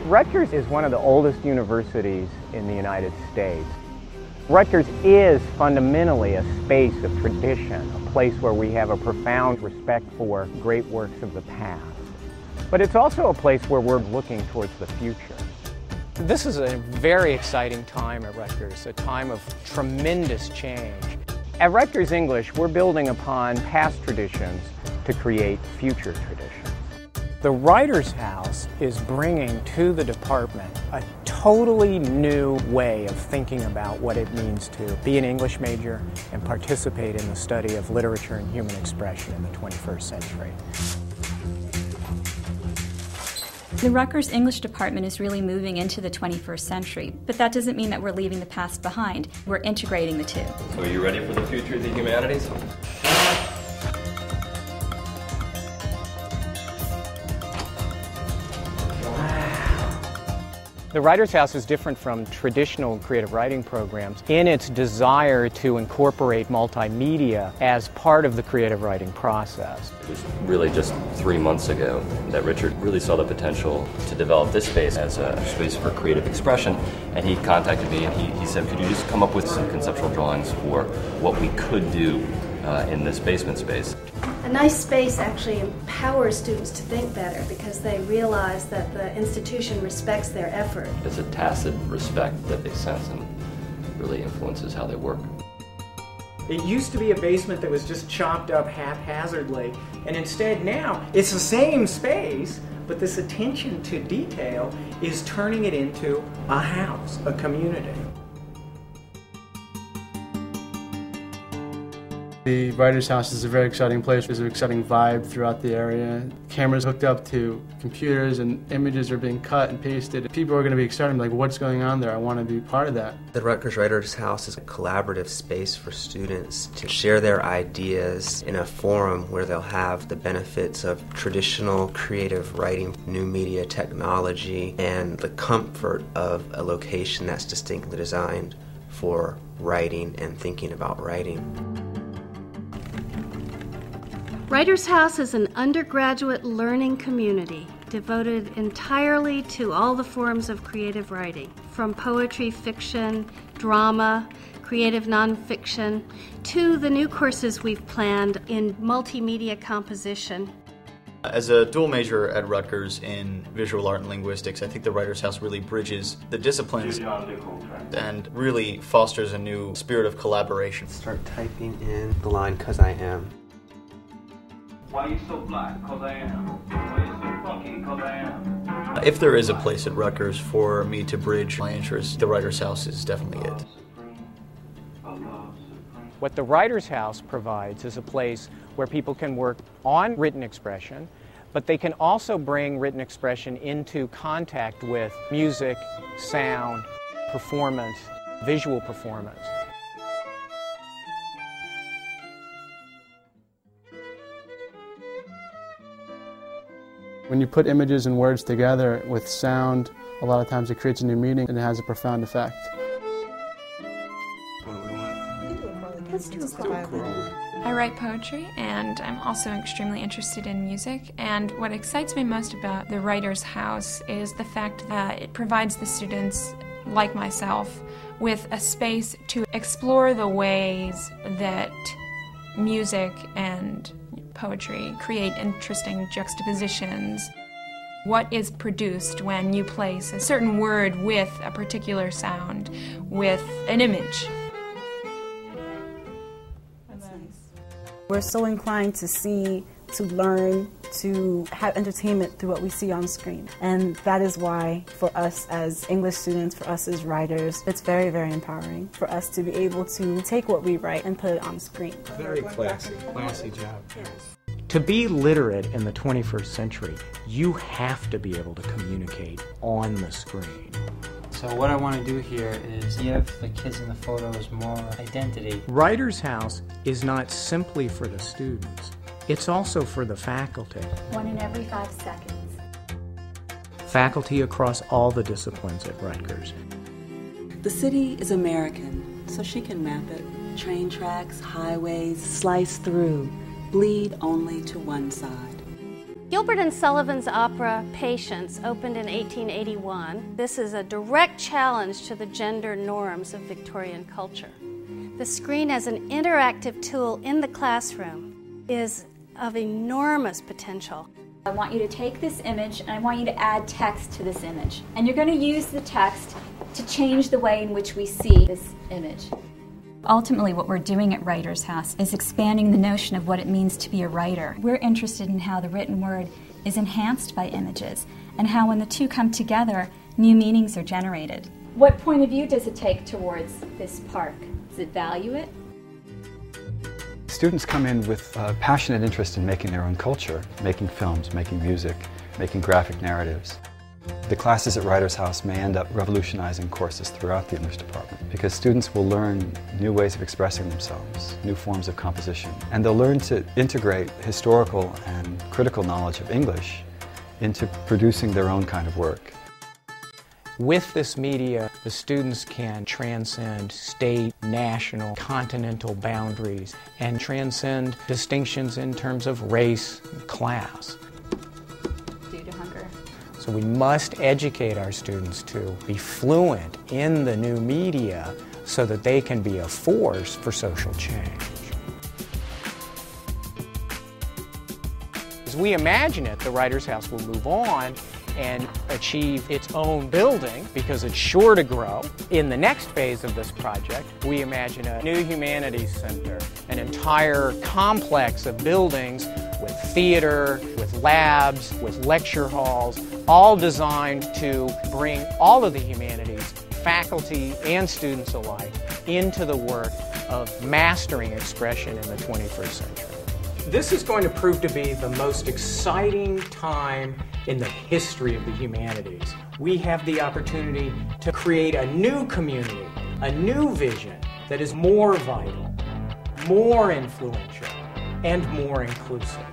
Rutgers is one of the oldest universities in the United States. Rutgers is fundamentally a space of tradition, a place where we have a profound respect for great works of the past. But it's also a place where we're looking towards the future. This is a very exciting time at Rutgers, a time of tremendous change. At Rutgers English, we're building upon past traditions to create future traditions. The Writers' House is bringing to the department a totally new way of thinking about what it means to be an English major and participate in the study of literature and human expression in the 21st century. The Rutgers English department is really moving into the 21st century, but that doesn't mean that we're leaving the past behind. We're integrating the two. So are you ready for the future of the humanities? The Writers' House is different from traditional creative writing programs in its desire to incorporate multimedia as part of the creative writing process. It was really just 3 months ago that Richard really saw the potential to develop this space as a space for creative expression, and he contacted me and he said, could you just come up with some conceptual drawings for what we could do in this basement space. A nice space actually empowers students to think better because they realize that the institution respects their effort. It's a tacit respect that they sense and really influences how they work. It used to be a basement that was just chopped up haphazardly, and instead now it's the same space, but this attention to detail is turning it into a house, a community. The Writers' House is a very exciting place. There's an exciting vibe throughout the area. Cameras hooked up to computers and images are being cut and pasted. People are going to be excited, like, what's going on there? I want to be part of that. The Rutgers Writers' House is a collaborative space for students to share their ideas in a forum where they'll have the benefits of traditional creative writing, new media technology, and the comfort of a location that's distinctly designed for writing and thinking about writing. Writers' House is an undergraduate learning community devoted entirely to all the forms of creative writing, from poetry, fiction, drama, creative nonfiction, to the new courses we've planned in multimedia composition. As a dual major at Rutgers in visual art and linguistics, I think the Writers' House really bridges the disciplines and really fosters a new spirit of collaboration. Start typing in the line, "'Cause I am." Why you so black? 'Cause I am. Why you so funky? 'Cause I am. If there is a place at Rutgers for me to bridge my interests, the Writers' House is definitely it. What the Writers' House provides is a place where people can work on written expression, but they can also bring written expression into contact with music, sound, performance, visual performance. When you put images and words together with sound, a lot of times it creates a new meaning and it has a profound effect. I write poetry and I'm also extremely interested in music, and what excites me most about the Writers' House is the fact that it provides the students, like myself, with a space to explore the ways that music and poetry create interesting juxtapositions. What is produced when you place a certain word with a particular sound, with an image? That's nice. We're so inclined to see, to learn, to have entertainment through what we see on screen. And that is why, for us as English students, for us as writers, it's very, very empowering for us to be able to take what we write and put it on screen. Very classy job. To be literate in the 21st century, you have to be able to communicate on the screen. So what I want to do here is give the kids in the photos more identity. Writers' House is not simply for the students, it's also for the faculty. 1 in every 5 seconds. Faculty across all the disciplines at Rutgers. The city is American, so she can map it. Train tracks, highways, slice through, bleed only to one side. Gilbert and Sullivan's opera Patience opened in 1881. This is a direct challenge to the gender norms of Victorian culture. The screen as an interactive tool in the classroom is of enormous potential. I want you to take this image and I want you to add text to this image. And you're going to use the text to change the way in which we see this image. Ultimately, what we're doing at Writers House is expanding the notion of what it means to be a writer. We're interested in how the written word is enhanced by images and how when the two come together, new meanings are generated. What point of view does it take towards this park? Does it value it? Students come in with a passionate interest in making their own culture, making films, making music, making graphic narratives. The classes at Writers House may end up revolutionizing courses throughout the English department because students will learn new ways of expressing themselves, new forms of composition, and they'll learn to integrate historical and critical knowledge of English into producing their own kind of work. With this media, the students can transcend state, national, continental boundaries and transcend distinctions in terms of race and class. Due to hunger. So we must educate our students to be fluent in the new media so that they can be a force for social change. As we imagine it, the Writers House will move on and achieve its own building because it's sure to grow. In the next phase of this project, we imagine a new humanities center, an entire complex of buildings with theater, with labs, with lecture halls, all designed to bring all of the humanities, faculty and students alike, into the work of mastering expression in the 21st century. This is going to prove to be the most exciting time in the history of the humanities. We have the opportunity to create a new community, a new vision that is more vital, more influential, and more inclusive.